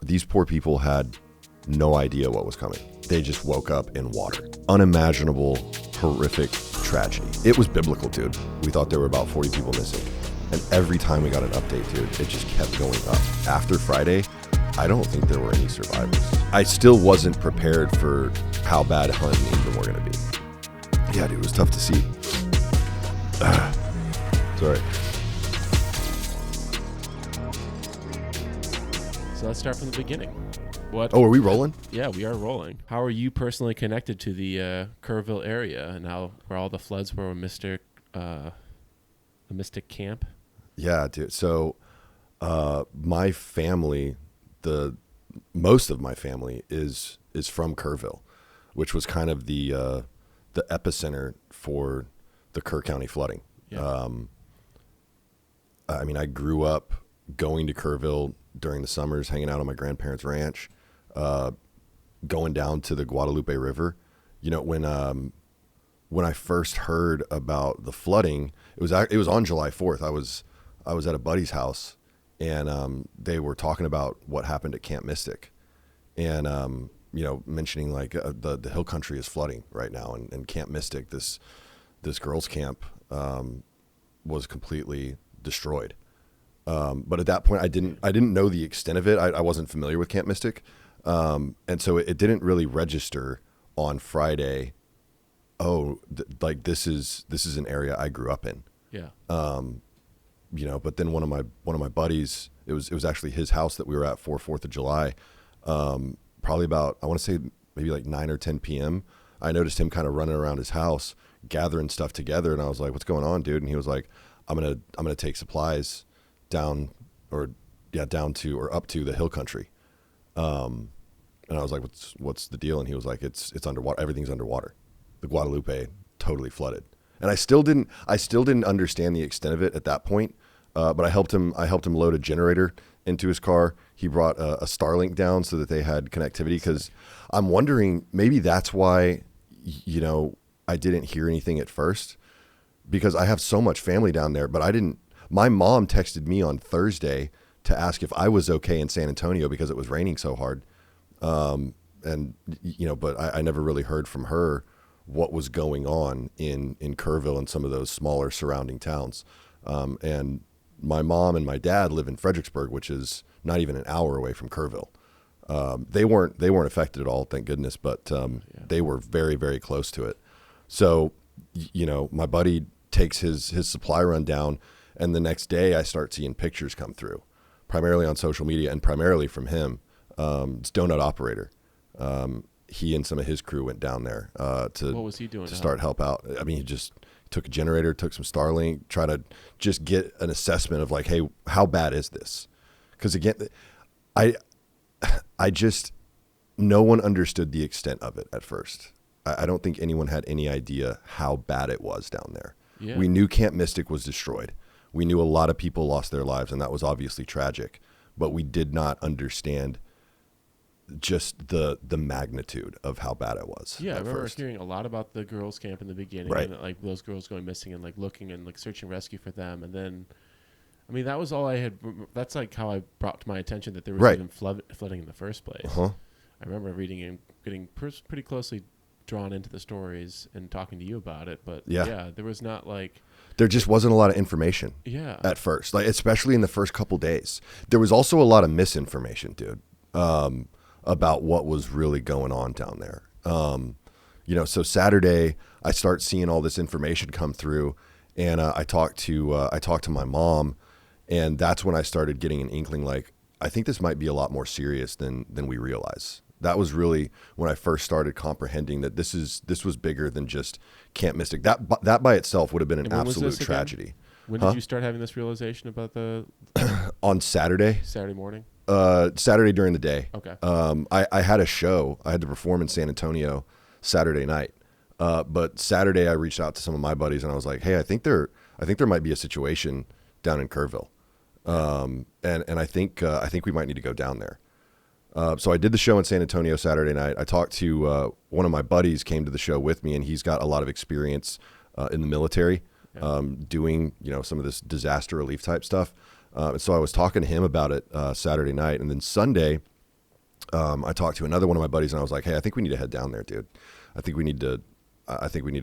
These poor people had no idea what was coming. They just woke up in water. Unimaginable, horrific tragedy. It was biblical, dude. We thought there were about 40 people missing. And every time we got an update, dude, it just kept going up. After Friday, I don't think there were any survivors. I still wasn't prepared for how bad Hunt and Ingram were going to be. Yeah, dude, it was tough to see. Sorry. So let's start from the beginning. What? Oh, are we rolling? Yeah, we are rolling. How are you personally connected to the Kerrville area and where all the floods were the Mystic Camp? Yeah, dude. So my family, most of my family is from Kerrville, which was kind of the epicenter for the Kerr County flooding. Yeah. I mean, I grew up going to Kerrville during the summers, hanging out on my grandparents' ranch, going down to the Guadalupe River. You know, when I first heard about the flooding, it was on July 4th. I was at a buddy's house, and they were talking about what happened at Camp Mystic, and you know, mentioning like the hill country is flooding right now, and Camp Mystic, this girls' camp, was completely destroyed. But at that point, I didn't know the extent of it. I wasn't familiar with Camp Mystic, and so it didn't really register on Friday. Oh, like this is an area I grew up in. Yeah. You know, but then one of my buddies, it was actually his house that we were at for 4th of July. Probably about, I want to say maybe like 9 or 10 p.m. I noticed him kind of running around his house, gathering stuff together, and I was like, "What's going on, dude?" And he was like, "I'm gonna take supplies down to or up to the hill country." And I was like, "What's the deal?" And he was like, "It's underwater. Everything's underwater. The Guadalupe totally flooded." And I still didn't understand the extent of it at that point. But I helped him load a generator into his car. He brought a Starlink down so that they had connectivity, because I'm wondering, maybe that's why, you know, I didn't hear anything at first, because I have so much family down there, but my mom texted me on Thursday to ask if I was okay in San Antonio because it was raining so hard. And, you know, but I never really heard from her what was going on in Kerrville and some of those smaller surrounding towns. And my mom and my dad live in Fredericksburg, which is not even an hour away from Kerrville. They weren't affected at all, thank goodness, but they were very, very close to it. So, you know, my buddy takes his supply run down, and the next day I start seeing pictures come through, primarily on social media and primarily from him. It's Donut Operator. He and some of his crew went down there to what was he doing to start help out. I mean, he just took a generator, took some Starlink, try to just get an assessment of like, hey, how bad is this? Because again, I just, no one understood the extent of it at first. I don't think anyone had any idea how bad it was down there. Yeah. We knew Camp Mystic was destroyed. We knew a lot of people lost their lives, and that was obviously tragic, but we did not understand just the magnitude of how bad it was. Yeah, I remember hearing a lot about the girls' camp in the beginning, right? And like those girls going missing and like looking and like search and rescue for them, and then, I mean, that was all I had. That's like how I brought to my attention that there was even flooding in the first place. Uh-huh. I remember reading and getting pretty closely drawn into the stories and talking to you about it, but yeah, there was not like. There just wasn't a lot of information. Yeah. At first, like especially in the first couple days, there was also a lot of misinformation, dude. About what was really going on down there. You know, so Saturday I start seeing all this information come through, and I talked to my mom, and that's when I started getting an inkling like, I think this might be a lot more serious than we realize. That was really when I first started comprehending that this was bigger than just Camp Mystic. That by itself would have been an absolute tragedy. When did you start having this realization about the on Saturday morning? Saturday during the day. Okay. I had a show. I had to perform in San Antonio Saturday night. But Saturday I reached out to some of my buddies and I was like, hey, I think there might be a situation down in Kerrville. And I think we might need to go down there. So I did the show in San Antonio Saturday night. I talked to one of my buddies, came to the show with me, and he's got a lot of experience in the military, doing, you know, some of this disaster relief type stuff. And so I was talking to him about it Saturday night, and then Sunday I talked to another one of my buddies, and I was like, hey, I think we need to head down there, dude. I think we need to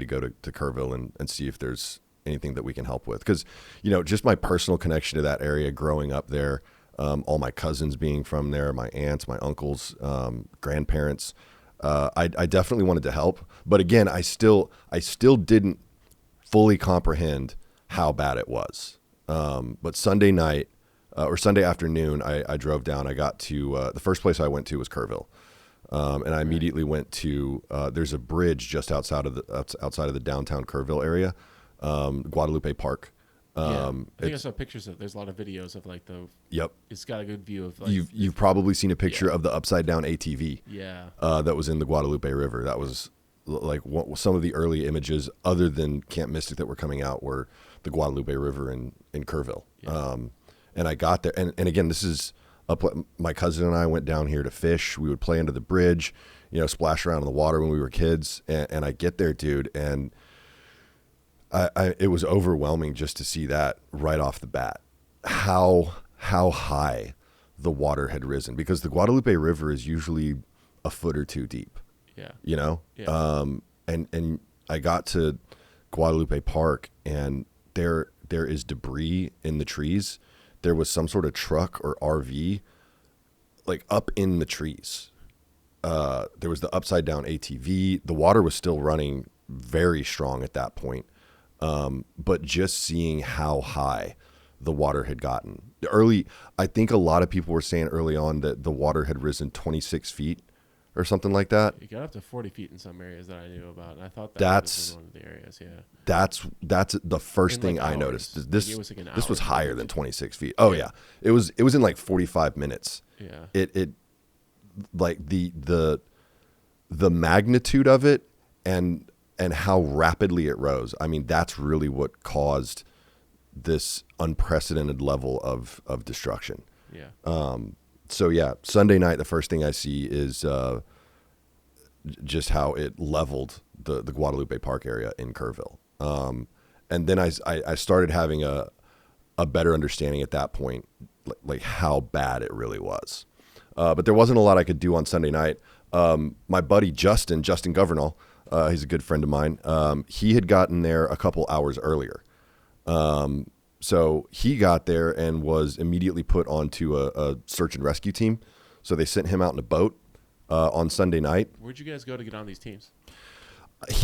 go to Kerrville and see if there's anything that we can help with. Because, just my personal connection to that area growing up there, all my cousins being from there, my aunts, my uncles, grandparents, I definitely wanted to help. But again, I still didn't fully comprehend how bad it was. But Sunday night, or Sunday afternoon, I drove down. I got to, the first place I went to was Kerrville. And I immediately went to, there's a bridge just outside of the downtown Kerrville area, Guadalupe Park. I think I saw pictures of. There's a lot of videos of like the. Yep. It's got a good view of. Like, you've probably seen a picture of the upside down ATV. Yeah. That was in the Guadalupe River. That was like some of the early images, other than Camp Mystic, that were coming out, were the Guadalupe River in Kerrville. Yeah. And I got there, and again, this is my cousin and I went down here to fish. We would play under the bridge, splash around in the water when we were kids. And I get there, dude, and it was overwhelming just to see that right off the bat, how high the water had risen, because the Guadalupe River is usually a foot or two deep. Yeah. Yeah. And I got to Guadalupe Park, and there is debris in the trees. There was some sort of truck or RV like up in the trees. There was the upside down ATV. The water was still running very strong at that point. But just seeing how high the water had gotten I think a lot of people were saying early on that the water had risen 26 feet or something like that. It got up to 40 feet in some areas that I knew about. And I thought was in one of the areas. Yeah. That's the first thing I noticed. This was higher than 26 feet. Oh yeah. It was in like 45 minutes. Yeah. It like the magnitude of it and how rapidly it rose. I mean, that's really what caused this unprecedented level of destruction. Yeah. So yeah, Sunday night, the first thing I see is just how it leveled the Guadalupe Park area in Kerrville. And then I started having a better understanding at that point, like how bad it really was. But there wasn't a lot I could do on Sunday night. My buddy Justin Governal, he's a good friend of mine. He had gotten there a couple hours earlier. So he got there and was immediately put onto a search and rescue team. So they sent him out in a boat on Sunday night. Where'd you guys go to get on these teams?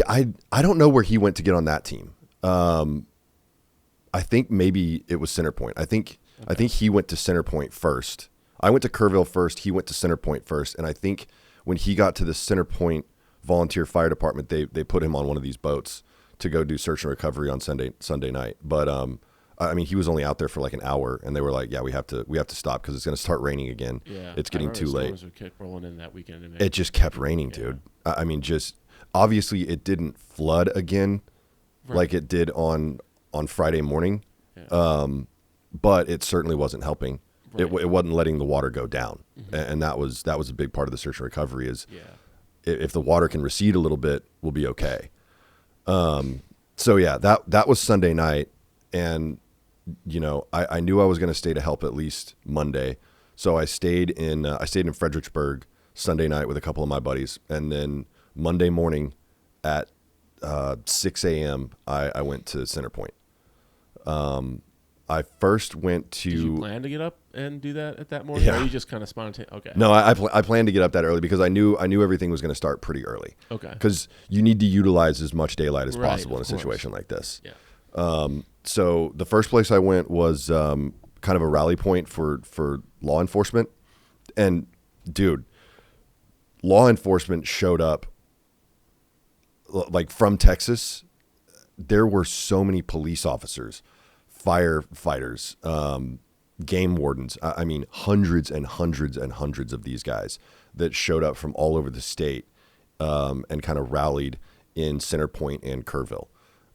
I don't know where he went to get on that team. I think maybe it was Centerpoint. I think he went to Centerpoint first. I went to Kerrville first. He went to Centerpoint first. And I think when he got to the Centerpoint volunteer fire department, they put him on one of these boats to go do search and recovery on Sunday night. But I mean, he was only out there for like an hour, and they were like, "Yeah, we have to stop because it's going to start raining again. Yeah, it's getting too late." Kept rolling in that weekend. It just kept raining, dude. I mean, just obviously it didn't flood again like it did on Friday morning, but it certainly wasn't helping. Right. It wasn't letting the water go down, and that was a big part of the search and recovery. Is if the water can recede a little bit, we'll be okay. So yeah, that was Sunday night, and I knew I was going to stay to help at least Monday, so I stayed in Fredericksburg Sunday night with a couple of my buddies, and then Monday morning at 6 a.m. I went to Centerpoint. I first went to. Did you plan to get up and do that at that morning? Yeah. Or you just kind of spontaneous? Okay. No, I planned to get up that early because I knew everything was going to start pretty early. Okay. Because you need to utilize as much daylight as possible in a situation like this. Yeah. So the first place I went was kind of a rally point for law enforcement, and dude, law enforcement showed up like from Texas. There were so many police officers, firefighters, game wardens. I mean, hundreds and hundreds and hundreds of these guys that showed up from all over the state and kind of rallied in Centerpoint and Kerrville.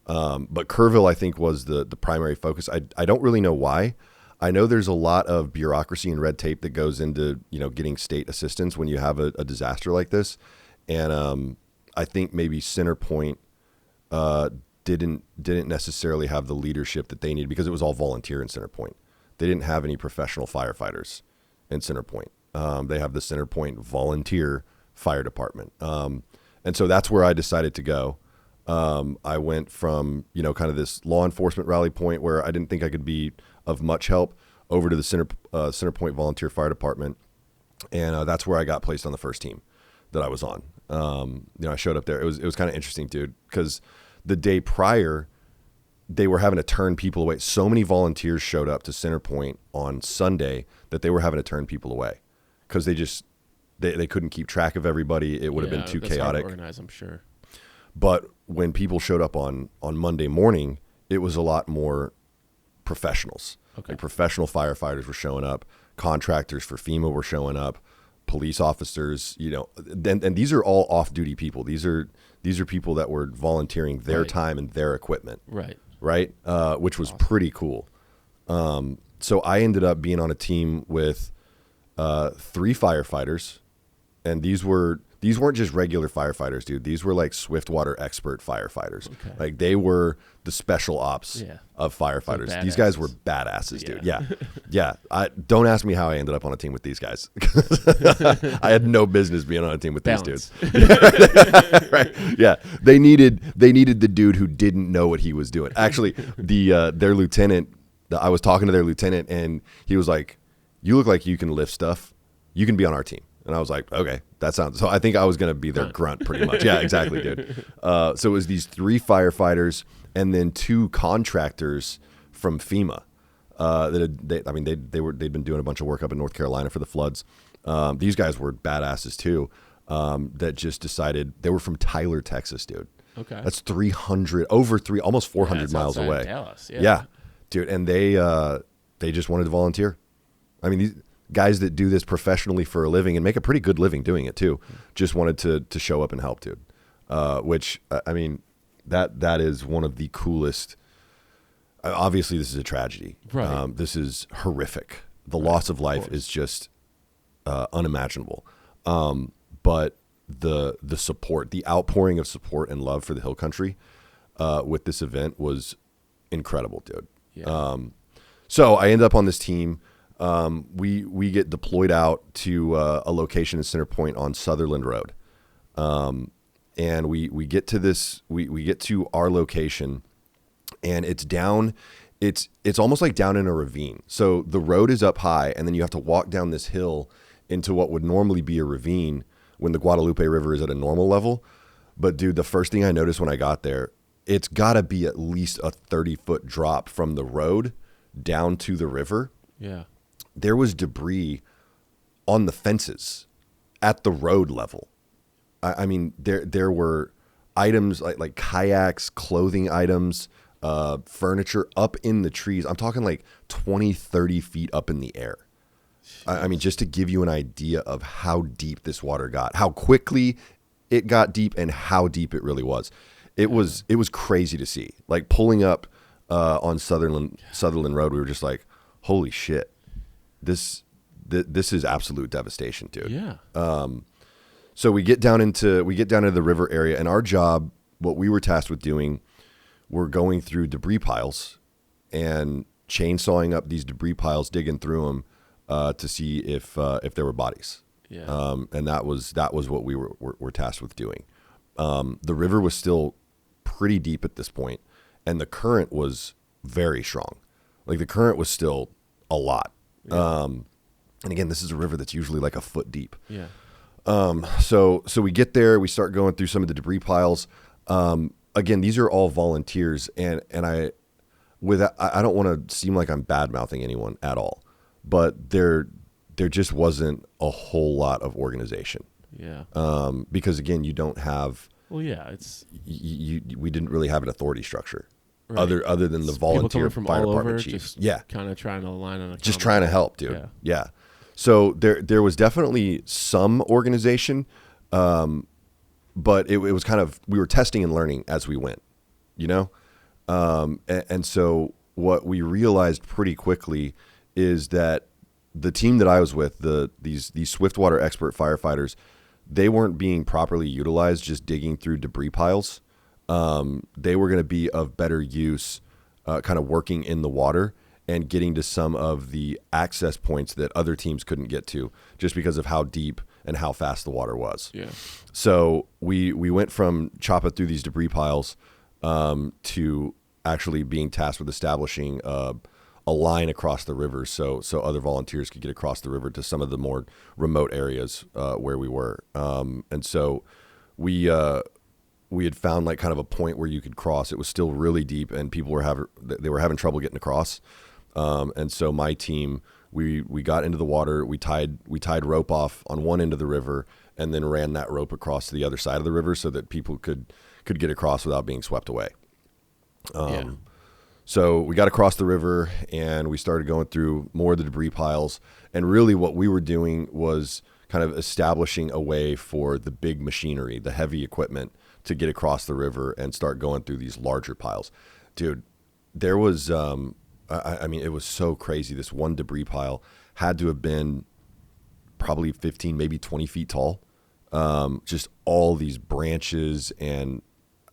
But Kerrville, I think, was the primary focus. I don't really know why. I know there's a lot of bureaucracy and red tape that goes into getting state assistance when you have a disaster like this, and I think maybe Centerpoint didn't necessarily have the leadership that they needed because it was all volunteer in Centerpoint. They didn't have any professional firefighters in Centerpoint. They have the Center Point Volunteer Fire Department. And so that's where I decided to go. I went from, kind of this law enforcement rally point where I didn't think I could be of much help over to the Center Point Volunteer Fire Department. And that's where I got placed on the first team that I was on. I showed up there. It was kind of interesting, dude, because the day prior, they were having to turn people away. So many volunteers showed up to Center Point on Sunday that they were having to turn people away because they couldn't keep track of everybody. It would have been too chaotic. Hard to organize, I'm sure. But when people showed up on Monday morning, it was a lot more professionals. Okay. Like professional firefighters were showing up, contractors for FEMA were showing up, police officers, and these are all off-duty people. These are people that were volunteering their time and their equipment. Right. Which was awesome. Pretty cool. So I ended up being on a team with 3 firefighters, and these weren't just regular firefighters, dude. These were like swiftwater expert firefighters. Okay. Like they were the special ops of firefighters. Like these guys were badasses, dude. Yeah. I don't ask me how I ended up on a team with these guys. I had no business being on a team with these dudes. Right? Yeah. They needed the dude who didn't know what he was doing. Actually, their lieutenant, I was talking to their lieutenant, and he was like, "You look like you can lift stuff. You can be on our team." And I was like, okay, that sounds. So I think I was going to be their grunt pretty much. Yeah, exactly, dude. So it was these 3 firefighters and then 2 contractors from FEMA. They'd been doing a bunch of work up in North Carolina for the floods. These guys were badasses too. That just decided they were from Tyler, Texas, dude. Okay, that's almost 400 miles away. Dallas, yeah, dude, and they just wanted to volunteer. I mean, these guys that do this professionally for a living and make a pretty good living doing it too, just wanted to show up and help, dude. Which I mean, that is one of the coolest. Obviously, this is a tragedy. Right. This is horrific. The loss of life is just unimaginable. But the support, the outpouring of support and love for the Hill Country with this event was incredible, dude. Yeah. So I end up on this team. We get deployed out to a location in Center Point on Sutherland Road. And we get to this, we get to our location, and it's almost like down in a ravine. So the road is up high, and then you have to walk down this hill into what would normally be a ravine when the Guadalupe River is at a normal level. But dude, the first thing I noticed when I got there, it's gotta be at least a 30-foot drop from the road down to the river. Yeah. There was debris on the fences at the road level. I mean, there were items like kayaks, clothing items, furniture up in the trees. I'm talking like 20, 30 feet up in the air. I mean, just to give you an idea of how deep this water got, how quickly it got deep, and how deep it really was. It was crazy to see. Like pulling up on Sutherland Road, we were just like, holy shit. This is absolute devastation, dude. Yeah. So we get down into the river area, and our job, what we were tasked with doing, we're going through debris piles and chainsawing up these debris piles, digging through them to see if there were bodies. Yeah. And that was what we were tasked with doing. The river was still pretty deep at this point, and the current was very strong. Like the current was still a lot. Yeah. And again, this is a river that's usually like a foot deep. Yeah. So we get there, we start going through some of the debris piles. Again, these are all volunteers, and I don't want to seem like I'm bad mouthing anyone at all, but there just wasn't a whole lot of organization. Yeah. Because again, you don't have. Well, yeah, it's we didn't really have an authority structure. Right. Other than the volunteer from fire all department over, chief. Just kind of trying to align on a just trying to help, dude. Yeah. Yeah. So there was definitely some organization, but it was kind of, we were testing and learning as we went, you know? And so what we realized pretty quickly is that the team that I was with, these swiftwater expert firefighters, they weren't being properly utilized just digging through debris piles. They were going to be of better use, kind of working in the water and getting to some of the access points that other teams couldn't get to just because of how deep and how fast the water was. Yeah. So we went from chopping through these debris piles to actually being tasked with establishing a line across the river so other volunteers could get across the river to some of the more remote areas where we were. And so we had found like kind of a point where you could cross. It was still really deep and people were having trouble getting across. And so my team, we got into the water, we tied rope off on one end of the river and then ran that rope across to the other side of the river so that people could get across without being swept away. So we got across the river and we started going through more of the debris piles. And really what we were doing was kind of establishing a way for the big machinery, the heavy equipment to get across the river and start going through these larger piles. Dude, there was, I mean, it was so crazy. This one debris pile had to have been probably 15, maybe 20 feet tall. Just all these branches and,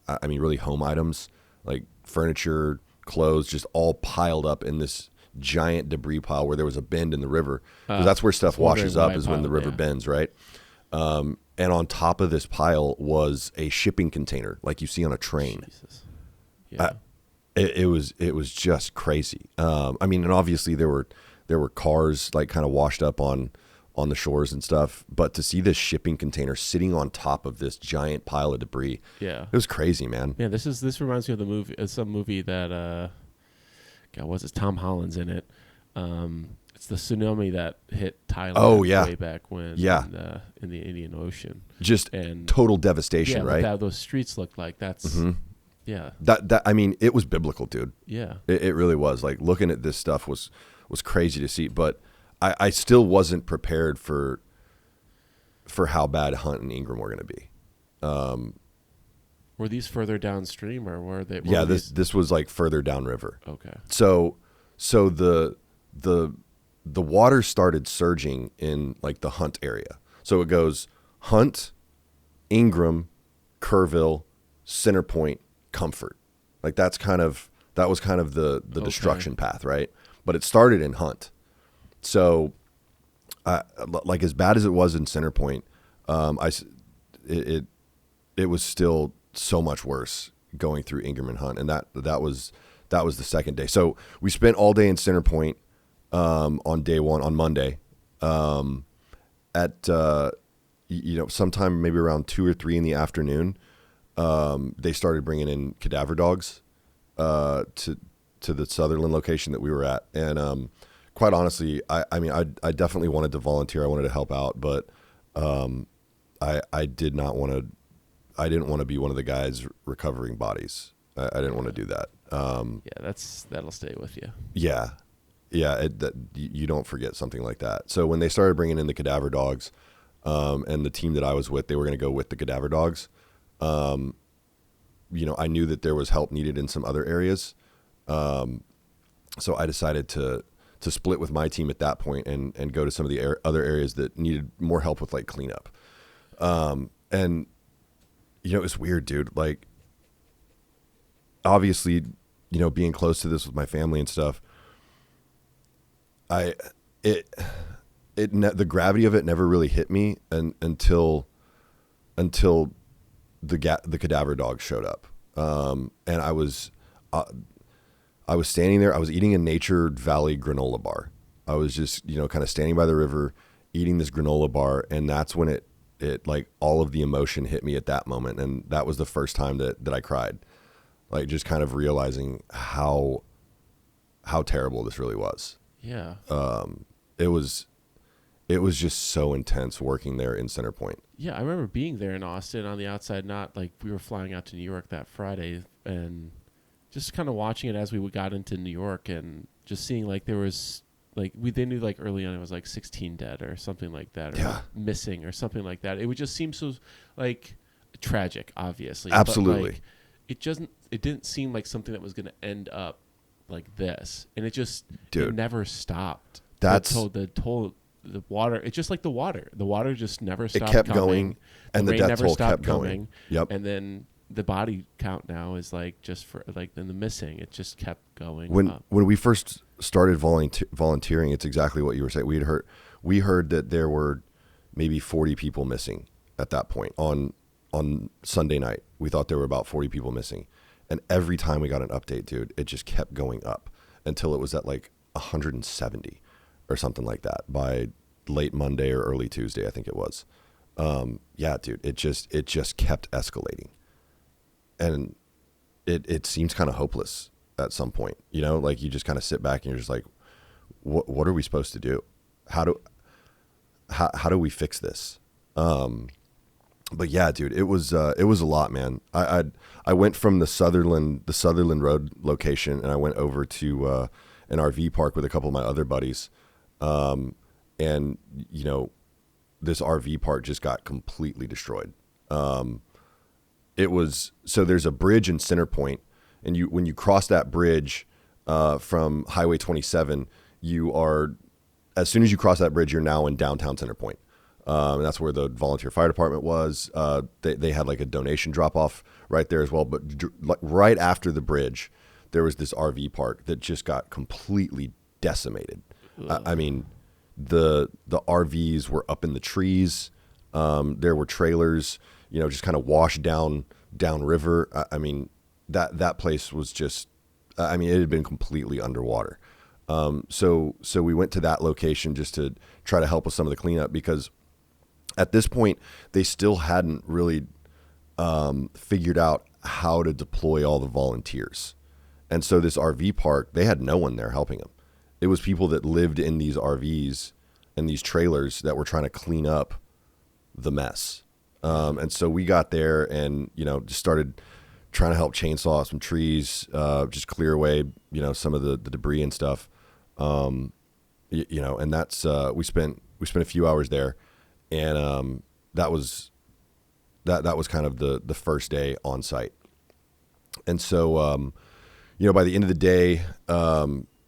I mean, really home items like furniture, clothes, just all piled up in this giant debris pile where there was a bend in the river. Because that's where stuff washes up is when the river bends, right? And on top of this pile was a shipping container like you see on a train. Jesus. Yeah. It was just crazy. I mean, and obviously there were cars like kind of washed up on the shores and stuff, but to see this shipping container sitting on top of this giant pile of debris, yeah, it was crazy, man. Yeah, this reminds me of the movie, some movie that God, was it Tom Holland's in it? It's the tsunami that hit Thailand. Oh yeah, way back when. Yeah, in the Indian Ocean. Just total devastation, right? How those streets look like. That's. Mm-hmm. Yeah. That I mean, it was biblical, dude. Yeah. It really was. Like looking at this stuff was crazy to see, but I still wasn't prepared for how bad Hunt and Ingram were going to be. Were these further downstream or were they? Yeah, this was like further downriver. Okay. So the water started surging in like the Hunt area. So it goes Hunt, Ingram, Kerrville, Centerpoint, Comfort. Like that was kind of the okay. destruction path, right? But it started in Hunt. So, like as bad as it was in Centerpoint, it was still so much worse going through Ingram and Hunt, and that was the second day. So we spent all day in Centerpoint on day one on Monday. At sometime maybe around 2 or 3 in the afternoon, they started bringing in cadaver dogs to the Sutherland location that we were at, and quite honestly, I mean, I definitely wanted to volunteer. I wanted to help out, but I didn't want to be one of the guys recovering bodies. I didn't want to do that. Yeah, that'll stay with you. Yeah. You don't forget something like that. So when they started bringing in the cadaver dogs, and the team that I was with, they were going to go with the cadaver dogs. I knew that there was help needed in some other areas. So I decided to split with my team at that point and go to some of the other areas that needed more help with like cleanup. And it was weird, dude. Like obviously, being close to this with my family and stuff, the gravity of it never really hit me until the cadaver dog showed up. And I was standing there. I was eating a Nature Valley granola bar. I was just, kind of standing by the river, eating this granola bar, and that's when it like all of the emotion hit me at that moment, and that was the first time that I cried, like just kind of realizing how terrible this really was. Yeah. It was just so intense working there in Centerpoint. Yeah, I remember being there in Austin on the outside, not like we were flying out to New York that Friday, and just kind of watching it as we got into New York and just seeing like there was like they knew like early on it was like 16 dead or something like that, or missing or something like that. It would just seem so like tragic, obviously. Absolutely. But, like, it didn't seem like something that was going to end up like this, and it never stopped. That's the water. It's just like the water just never stopped. It kept coming. going, and the death toll kept going. Yep. And then the body count now is like just for like in the missing. It just kept going. When we first started volunteering, it's exactly what you were saying. We heard that there were maybe 40 people missing at that point on Sunday night. We thought there were about 40 people missing. And every time we got an update, dude, it just kept going up until it was at like 170 or something like that by late Monday or early Tuesday, I think it was. Yeah, dude, it just kept escalating. And it seems kind of hopeless at some point, you know, like you just kind of sit back and you're just like, what are we supposed to do? How do we fix this? But yeah, dude, it was a lot, man. I went from the Sutherland Road location and I went over to an RV park with a couple of my other buddies. And you know, this RV park just got completely destroyed. So there's a bridge in Center Point, and when you cross that bridge from Highway 27, as soon as you cross that bridge, you're now in downtown Center Point. And that's where the volunteer fire department was. They had like a donation drop off right there as well. But right after the bridge, there was this RV park that just got completely decimated. I mean, the RVs were up in the trees. There were trailers, you know, just kind of washed down river. I mean, that place was just, I mean, it had been completely underwater. So we went to that location just to try to help with some of the cleanup, because at this point they still hadn't really figured out how to deploy all the volunteers. And so this RV park, they had no one there helping them. It was people that lived in these RVs and these trailers that were trying to clean up the mess. And so we got there and, you know, just started trying to help chainsaw some trees, just clear away, you know, some of the debris and stuff. You know, and that's, we spent a few hours there, and, that was kind of the first day on site. And so, you know, by the end of the day,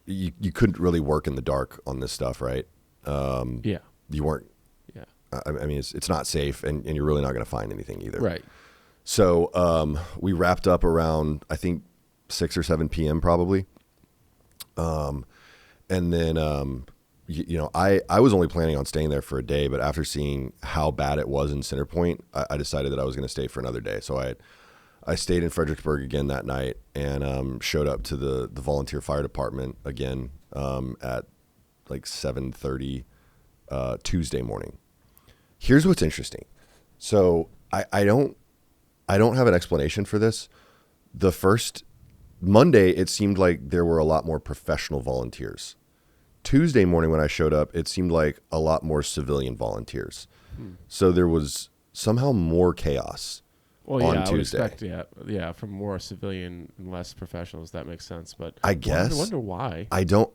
you couldn't really work in the dark on this stuff, right? Yeah. You weren't. Yeah. I mean, it's not safe, and you're really not going to find anything either. Right. So we wrapped up around, I think, 6 or 7 p.m. probably. And then, you know, I was only planning on staying there for a day, but after seeing how bad it was in Center Point, I decided that I was going to stay for another day. So I stayed in Fredericksburg again that night, and showed up to the volunteer fire department again at like 7:30 Tuesday morning. Here's what's interesting. So I don't have an explanation for this. The first Monday, it seemed like there were a lot more professional volunteers. Tuesday morning when I showed up, it seemed like a lot more civilian volunteers. So there was somehow more chaos on Tuesday. I would expect, from more civilian and less professionals. That makes sense. But I guess. I wonder why. I don't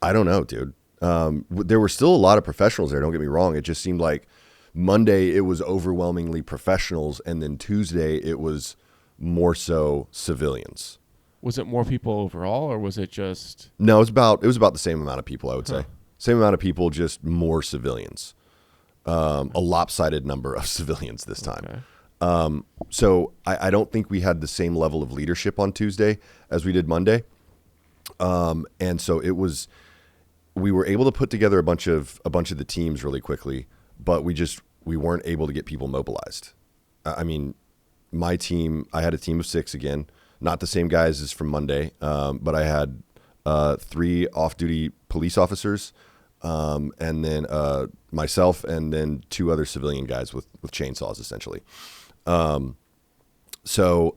know, dude. There were still a lot of professionals there. Don't get me wrong. It just seemed like Monday it was overwhelmingly professionals, and then Tuesday it was more so civilians. Was it more people overall, or was it just? No, it was about the same amount of people, I would say. Same amount of people, just more civilians. A lopsided number of civilians this time. Okay. So I don't think we had the same level of leadership on Tuesday as we did Monday. And so we were able to put together a bunch of the teams really quickly, but we weren't able to get people mobilized. I mean, my team, I had a team of 6 again. Not the same guys as from Monday, but I had 3 off-duty police officers, and then myself, and then 2 other civilian guys with chainsaws, essentially. So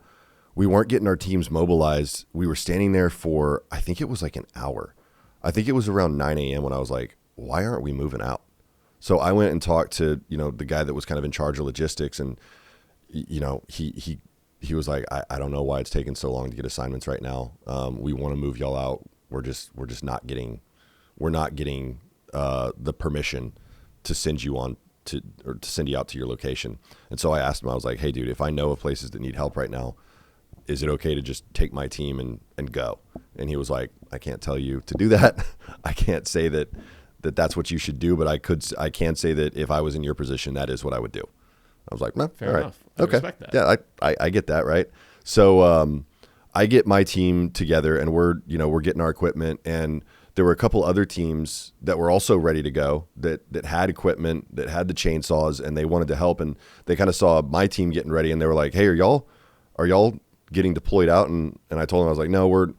we weren't getting our teams mobilized. We were standing there for, I think it was like an hour. I think it was around 9 a.m. when I was like, why aren't we moving out? So I went and talked to, you know, the guy that was kind of in charge of logistics, and, you know, he was like, I don't know why it's taking so long to get assignments right now. We want to move y'all out. We're just not getting the permission to send you on to send you out to your location. And so I asked him, I was like, hey dude, if I know of places that need help right now, is it okay to just take my team and go? And he was like, I can't tell you to do that. I can't say that's what you should do, but I can say that if I was in your position, that is what I would do. I was like, no, fair all right. enough. I respect that. Yeah, I get that, right? So I get my team together, and we're getting our equipment, and there were a couple other teams that were also ready to go that had equipment, that had the chainsaws, and they wanted to help. And they kind of saw my team getting ready, and they were like, "Hey, are y'all getting deployed out?" And I told them, I was like, "No,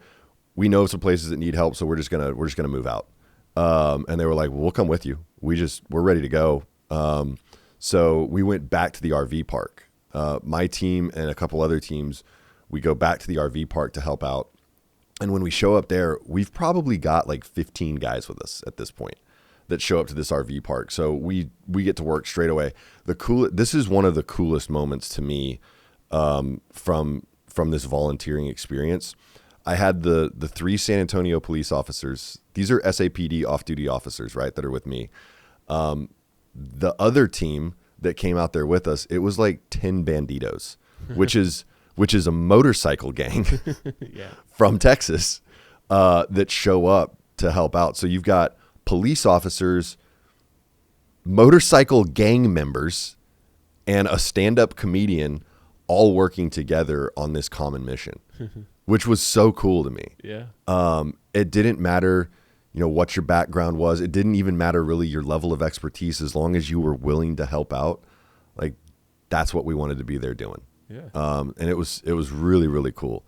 we know some places that need help, so we're just gonna move out." And they were like, "Well, we'll come with you. We're ready to go." So we went back to the RV park. My team and a couple other teams, we go back to the RV park to help out. And when we show up there, we've probably got like 15 guys with us at this point that show up to this RV park. So we get to work straight away. This is one of the coolest moments to me from this volunteering experience. I had the 3 San Antonio police officers. These are SAPD off-duty officers, right, that are with me. The other team that came out there with us, it was like 10 banditos, which is a motorcycle gang Yeah. from Texas that show up to help out. So you've got police officers, motorcycle gang members, and a stand-up comedian all working together on this common mission, which was so cool to me. Yeah. It didn't matter, what your background was. It didn't even matter really your level of expertise, as long as you were willing to help out. Like, that's what we wanted to be there doing. Yeah. And it was really, really cool.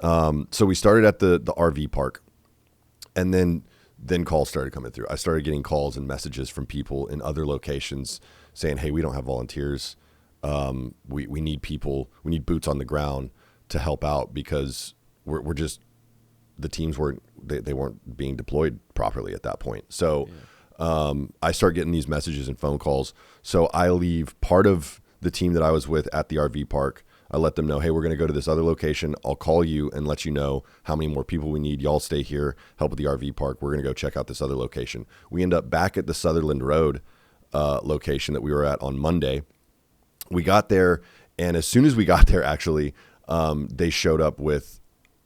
So we started at the RV park, and then calls started coming through. I started getting calls and messages from people in other locations saying, "Hey, we don't have volunteers. We need people. We need boots on the ground to help out, because we're just, the teams weren't being deployed properly at that point." So I start getting these messages and phone calls. So I leave part of the team that I was with at the RV park. I let them know, "Hey, we're going to go to this other location. I'll call you and let you know how many more people we need. Y'all stay here, help at the RV park. We're going to go check out this other location." We end up back at the Sutherland Road location that we were at on Monday. We got there, and as soon as we got there, actually, they showed up with,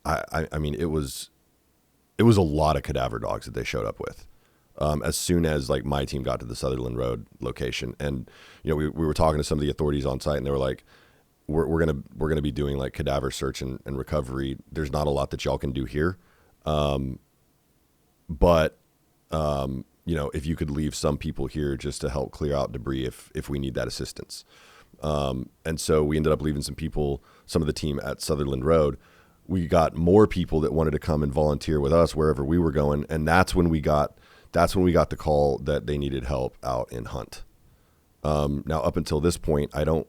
I mean, it was a lot of cadaver dogs that they showed up with. As soon as like my team got to the Sutherland Road location, and we were talking to some of the authorities on site, and they were like, we're gonna be doing like cadaver search and recovery. There's not a lot that y'all can do here, but if you could leave some people here just to help clear out debris if we need that assistance. And so we ended up leaving some of the team at Sutherland Road. We got more people that wanted to come and volunteer with us wherever we were going, and that's when we got the call that they needed help out in Hunt. Now, up until this point, I don't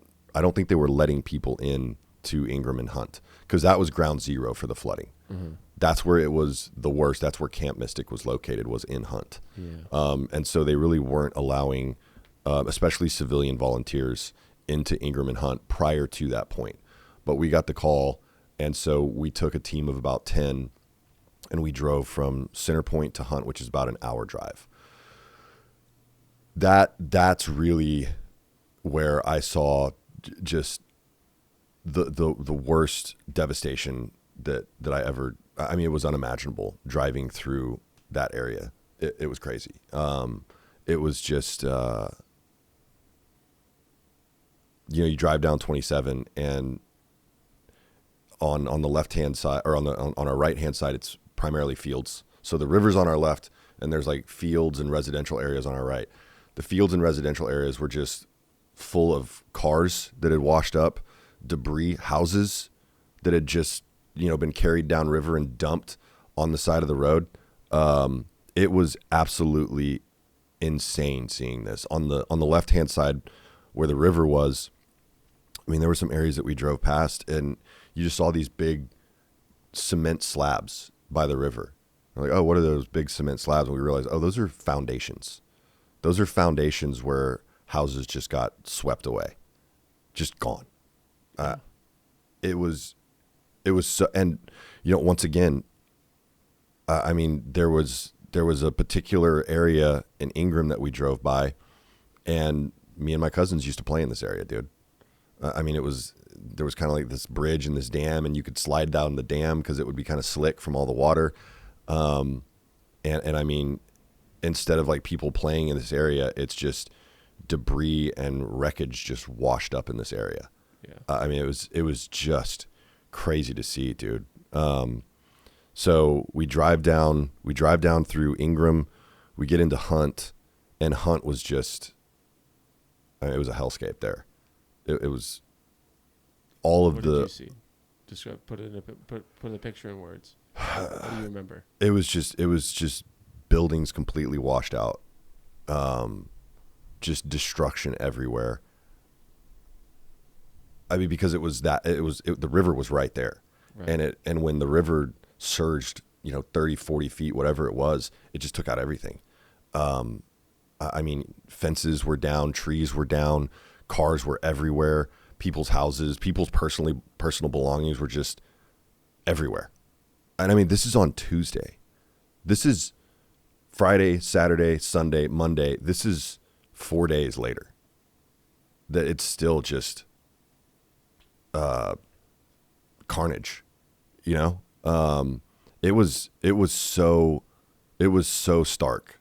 think they were letting people in to Ingram and Hunt, because that was ground zero for the flooding. Mm-hmm. That's where it was the worst. That's where Camp Mystic was located, was in Hunt. Yeah. And so they really weren't allowing, especially civilian volunteers, into Ingram and Hunt prior to that point. But we got the call, and so we took a team of about 10, and we drove from Center Point to Hunt, which is about an hour drive. That's really where I saw just the worst devastation that I ever. I mean, it was unimaginable driving through that area. It was crazy. It was just you drive down 27, and on the left hand side, or on our right hand side, it's primarily fields. So the river's on our left, and there's like fields and residential areas on our right. The fields and residential areas were just full of cars that had washed up, debris, houses that had just been carried down river and dumped on the side of the road. It was absolutely insane seeing this. On the left hand side where the river was, I mean, there were some areas that we drove past, and you just saw these big cement slabs by the river. We're like, "Oh, what are those big cement slabs?" And we realized, oh, those are foundations. Those are foundations where houses just got swept away, just gone. It was so, and once again, I mean, there was a particular area in Ingram that we drove by, and me and my cousins used to play in this area, dude. I mean, there was kind of like this bridge and this dam, and you could slide down the dam because it would be kind of slick from all the water. And I mean, instead of like people playing in this area, it's just debris and wreckage just washed up in this area. Yeah. I mean, it was just crazy to see, dude. So we drive down through Ingram, we get into Hunt, and Hunt was just, I mean, it was a hellscape there. It was all of what the. What did you see? Describe. Put a picture in words. What do you remember? It was just buildings completely washed out, just destruction everywhere. I mean, because the river was right there, right. and when the river surged, 30, 40 feet, whatever it was, it just took out everything. I mean, fences were down, trees were down, cars were everywhere, people's houses, people's personal belongings were just everywhere. And I mean, this is on Tuesday. This is Friday, Saturday, Sunday, Monday. This is 4 days later. That it's still just carnage, It was so stark.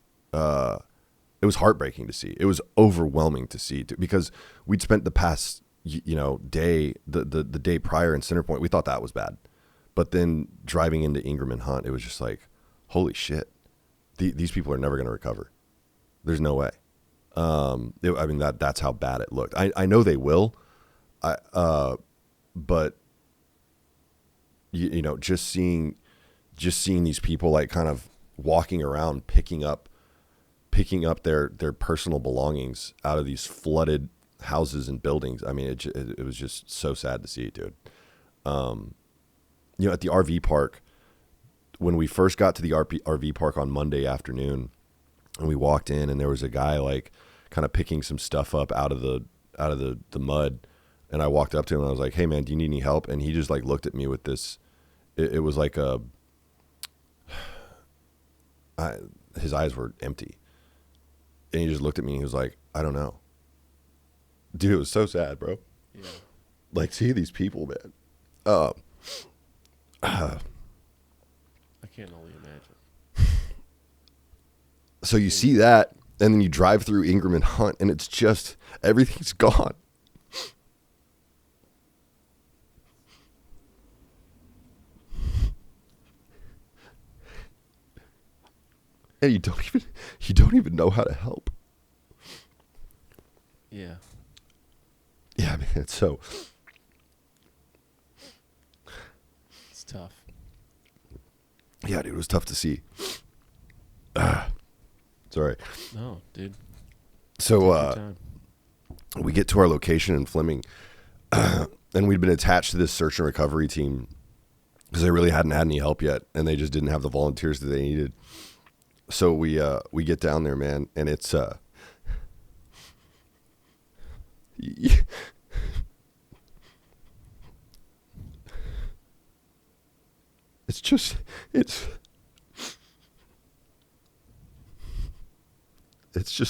It was heartbreaking to see. It was overwhelming to see because we'd spent the past day, the day prior in Center Point. We thought that was bad, but then driving into Ingram and Hunt, it was just like, holy shit, these people are never going to recover. There's no way. That's how bad it looked. I know they will. But just seeing these people like kind of walking around, picking up their personal belongings out of these flooded houses and buildings. I mean, it was just so sad to see, dude. At the RV park, when we first got to the RV park on Monday afternoon, and we walked in, and there was a guy like kind of picking some stuff up out of the mud. And I walked up to him and I was like, hey man, do you need any help? And he just like looked at me with this, it was like his eyes were empty. And he just looked at me and he was like, I don't know. Dude, it was so sad, bro. Yeah. Like, see these people, man. I can't only imagine. So you see that, and then you drive through Ingram and Hunt, and it's just, everything's gone. And you don't even know how to help. Yeah. Yeah, man, it's tough. Yeah, dude, it was tough to see. Sorry. No, dude. So we get to our location in Fleming, and we'd been attached to this search and recovery team because they really hadn't had any help yet, and they just didn't have the volunteers that they needed. So we get down there, man, and it's it's just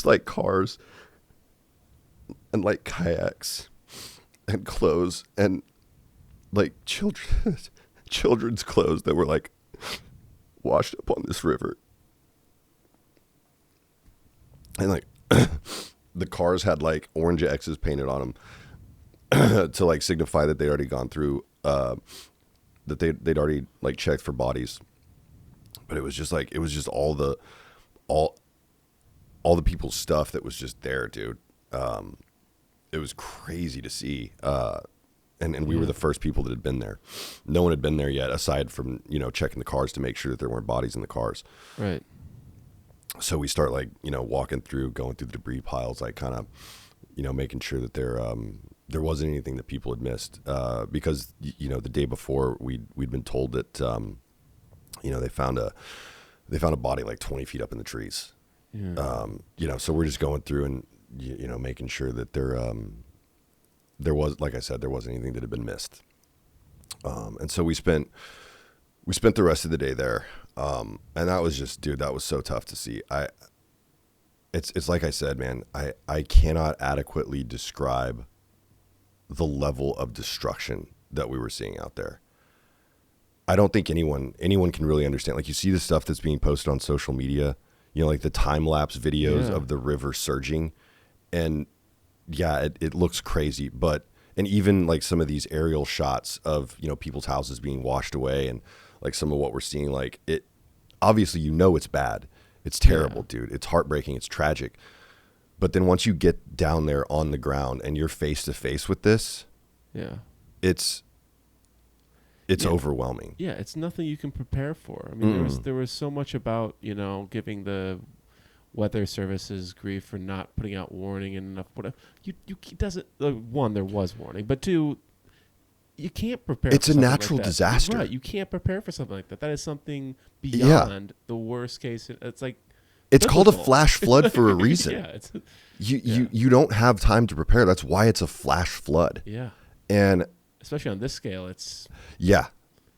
like cars and like kayaks and clothes and like children's clothes that were like washed up on this river. And like the cars had like orange X's painted on them to like signify that they'd already gone through, that they'd already like checked for bodies. But it was just all the people's stuff that was just there, dude. It was crazy to see. And we were the first people that had been there. No one had been there yet, aside from, checking the cars to make sure that there weren't bodies in the cars. Right. So we start like, walking through, going through the debris piles, like kind of, making sure that there wasn't anything that people had missed. Because, the day before we'd been told that, they found a body like 20 feet up in the trees. Yeah. So we're just going through and, making sure that there was, like I said, there wasn't anything that had been missed. And so we spent the rest of the day there. And that was just, dude, that was so tough to see. It's like I said, man, I cannot adequately describe the level of destruction that we were seeing out there. I don't think anyone can really understand. Like, you see the stuff that's being posted on social media, like the time-lapse videos of the river surging. And yeah, it looks crazy, and even like some of these aerial shots of, people's houses being washed away and like some of what we're seeing, like it, obviously, it's bad. It's terrible, dude. It's heartbreaking. It's tragic. But then once you get down there on the ground and you're face to face with this, it's overwhelming. Yeah, it's nothing you can prepare for. I mean, there was so much about, giving the weather services grief for not putting out warning and enough. Whatever. You doesn't. One, there was warning, but two, you can't prepare. It's for a natural disaster, right? You can't prepare for something like that. That is something beyond the worst case. It's like it's called a flash flood for a reason. You don't have time to prepare. That's why it's a flash flood. Yeah, and especially on this scale, it's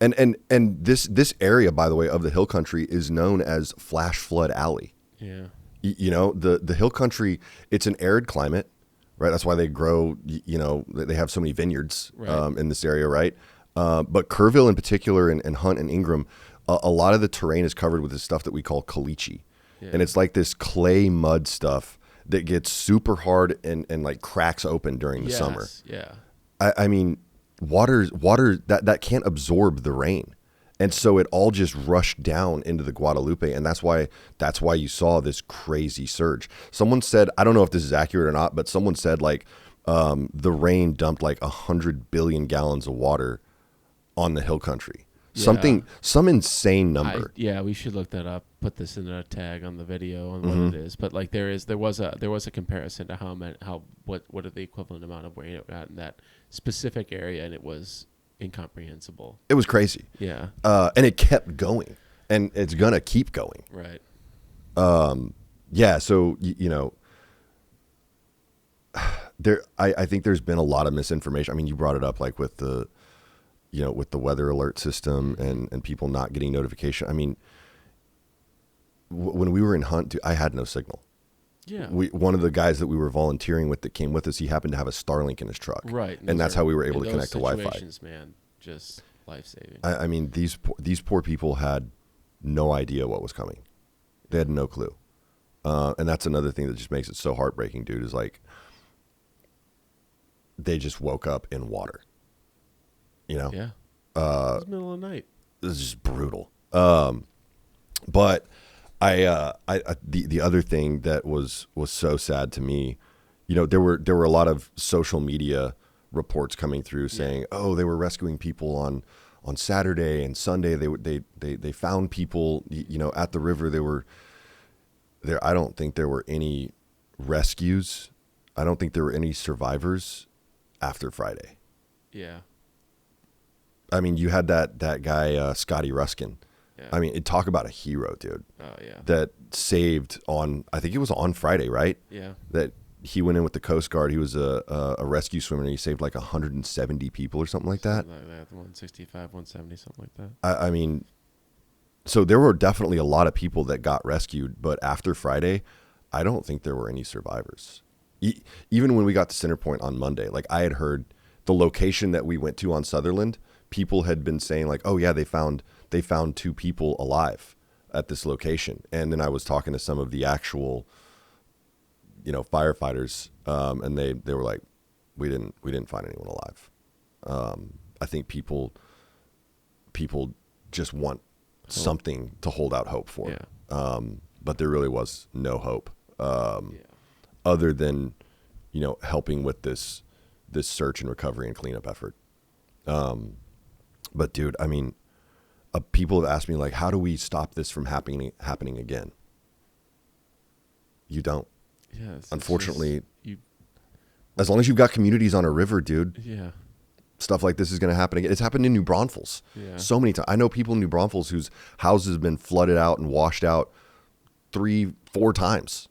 and this area, by the way, of the hill country is known as Flash Flood Alley. Yeah. The hill country, it's an arid climate, right? That's why they grow, they have so many vineyards in this area, right? But Kerrville in particular and Hunt and Ingram, a lot of the terrain is covered with this stuff that we call caliche. Yeah. And it's like this clay mud stuff that gets super hard and like cracks open during the summer. Yeah. I mean, water that can't absorb the rain. And so it all just rushed down into the Guadalupe, and that's why you saw this crazy surge. Someone said, I don't know if this is accurate or not, but someone said like the rain dumped like 100 billion gallons of water on the hill country. Some insane number. We should look that up. Put this in a tag on the video on what it is. But like there was a comparison to what are the equivalent amount of rain it got in that specific area, and it was incomprehensible. It was crazy. Yeah. And it kept going, and it's gonna keep going. Right. So I think there's been a lot of misinformation. I mean, you brought it up like with the weather alert system and people not getting notification. I mean, when we were in Hunt, I had no signal. Yeah. One of the guys that we were volunteering with that came with us, he happened to have a Starlink in his truck. Right. And that's how we were able to connect to Wi-Fi. Man, just life-saving. I mean, these poor people had no idea what was coming. They had no clue. And that's another thing that just makes it so heartbreaking, dude, is like they just woke up in water. Yeah. It was the middle of the night. It was just brutal. But the other thing that was so sad to me, there were a lot of social media reports coming through saying, oh, they were rescuing people on Saturday and Sunday. They found people, at the river. They were there. I don't think there were any rescues. I don't think there were any survivors after Friday. Yeah. I mean, you had that guy, Scotty Ruskin. Yeah. I mean, talk about a hero, dude. Oh, yeah. That saved I think it was on Friday, right? Yeah. That he went in with the Coast Guard. He was a rescue swimmer, and he saved like 170 people or something like that. Something like that, 165, 170, something like that. I mean, so there were definitely a lot of people that got rescued, but after Friday, I don't think there were any survivors. Even when we got to Center Point on Monday, like I had heard the location that we went to on Sutherland, people had been saying like, oh yeah, they found 2 people alive at this location. And then I was talking to some of the actual, firefighters, and they were like, we didn't find anyone alive. I think people just want something to hold out hope for. Yeah. But there really was no hope, other than, helping with this search and recovery and cleanup effort. But dude, I mean, people have asked me like, how do we stop this from happening again? You don't. Yeah. Unfortunately, as long as you've got communities on a river, dude. Yeah. Stuff like this is going to happen again. It's happened in New Braunfels so many times. I know people in New Braunfels whose houses have been flooded out and washed out 3-4 times.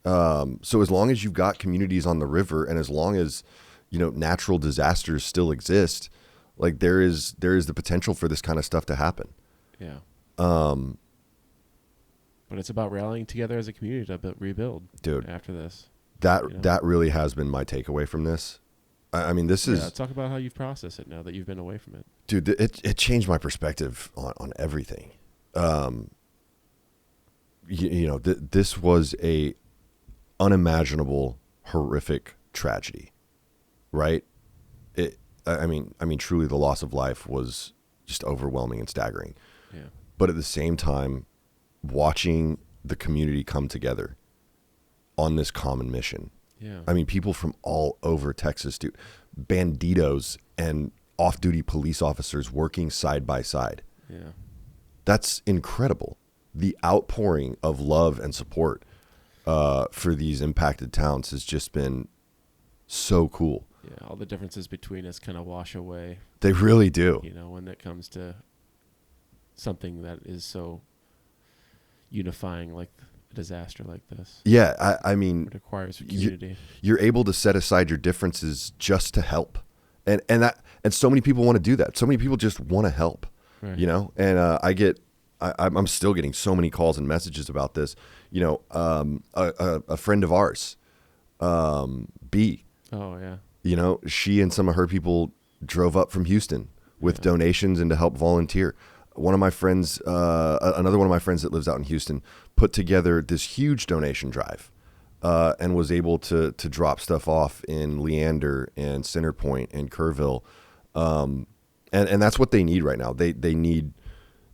So as long as you've got communities on the river, and as long as natural disasters still exist, like there is the potential for this kind of stuff to happen. Yeah. But it's about rallying together as a community to rebuild, dude. After this, that really has been my takeaway from this. I mean, this is talk about how you've processed it now that you've been away from it, dude. It changed my perspective on everything. This was a unimaginable, horrific tragedy, right? I mean, truly, the loss of life was just overwhelming and staggering. Yeah. But at the same time, watching the community come together on this common mission. Yeah. I mean, people from all over Texas, dude, banditos and off-duty police officers working side by side. Yeah. That's incredible. The outpouring of love and support for these impacted towns has just been so cool. Yeah, all the differences between us kind of wash away. They really do. You know, when it comes to something that is so unifying, like a disaster like this. Yeah, I mean, it requires community. You're able to set aside your differences just to help, and so many people want to do that. So many people just want to help, Right. you know. And I'm still getting so many calls and messages about this. You know, a friend of ours, B. Oh yeah. You know, she and some of her people drove up from Houston with donations and to help volunteer. One of my friends, another one of my friends that lives out in Houston, put together this huge donation drive and was able to drop stuff off in Leander and Centerpoint and Kerrville. And that's what they need right now. They need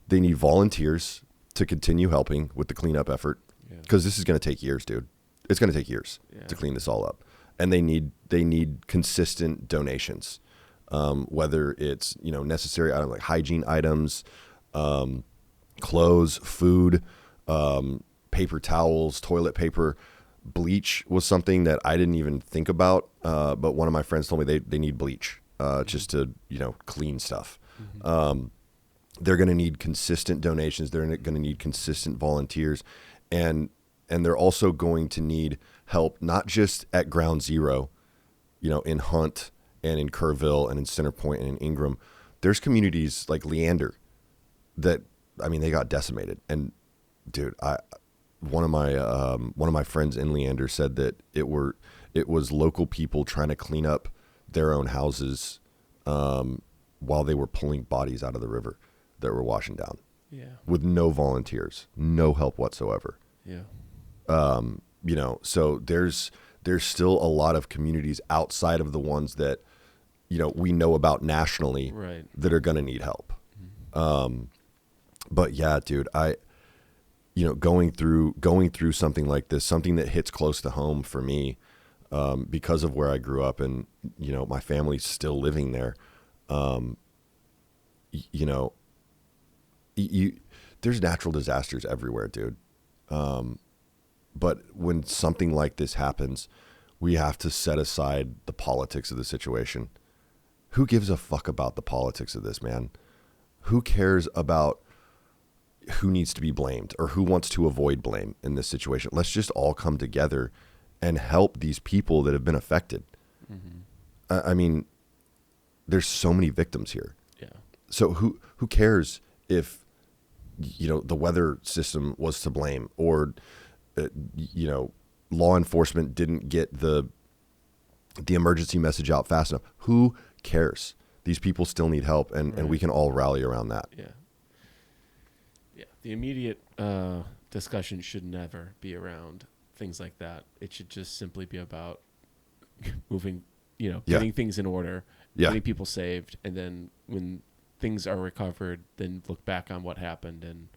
volunteers to continue helping with the cleanup effort, because this is going to take years, dude. It's going to take years to clean this all up. And they need consistent donations, whether it's, you know, necessary items like hygiene items, clothes, food, paper towels, toilet paper. Bleach was something that I didn't even think about, but one of my friends told me they need bleach just to, you know, clean stuff. Mm-hmm. They're going to need consistent donations. They're going to need consistent volunteers, and they're also going to need help, not just at ground zero, you know, in Hunt and in Kerrville and in Centerpoint and in Ingram. There's communities like Leander that, I mean, they got decimated. And dude, one of my friends in Leander said that it was local people trying to clean up their own houses while they were pulling bodies out of the river that were washing down. Yeah. With no volunteers, no help whatsoever. Yeah. You know, so there's still a lot of communities outside of the ones that, you know, we know about nationally, right, that are going to need help. Mm-hmm. But yeah, dude, you know, going through something like this, something that hits close to home for me, because of where I grew up and, you know, my family's still living there. You know, there's natural disasters everywhere, dude. But when something like this happens, we have to set aside the politics of the situation. Who gives a fuck about the politics of this, man? Who cares about who needs to be blamed or who wants to avoid blame in this situation? Let's just all come together and help these people that have been affected. Mm-hmm. I mean, there's so many victims here. Yeah. So who cares if, you know, the weather system was to blame, or you know, law enforcement didn't get the emergency message out fast enough? Who cares? These people still need help, and we can all rally around that. Yeah. Yeah. The immediate discussion should never be around things like that. It should just simply be about moving, you know, getting things in order, getting people saved, and then when things are recovered, then look back on what happened and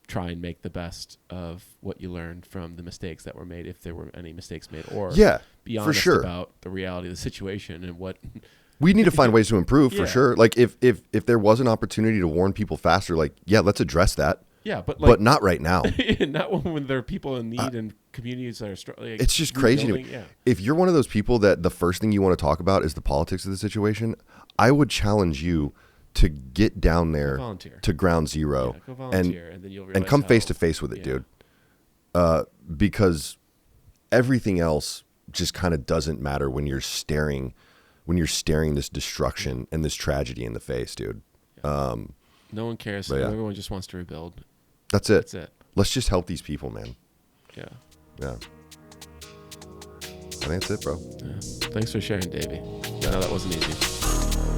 try and make the best of what you learned from the mistakes that were made, if there were any mistakes made, or be honest about the reality of the situation and what we need to find ways to improve for sure. Like if there was an opportunity to warn people faster, like, let's address that. Yeah, but not right now. Not when there are people in need and communities that are struggling. Like, it's just crazy to me. Yeah. If you're one of those people that the first thing you want to talk about is the politics of the situation, I would challenge you to get down there to ground zero and then you'll realize come face to face with it, dude. Because everything else just kind of doesn't matter when you're staring this destruction and this tragedy in the face, dude. No one cares. Everyone just wants to rebuild. That's it. Let's just help these people, man. Yeah. Yeah. I think that's it, bro. Yeah. Thanks for sharing, Davey. I know that wasn't easy.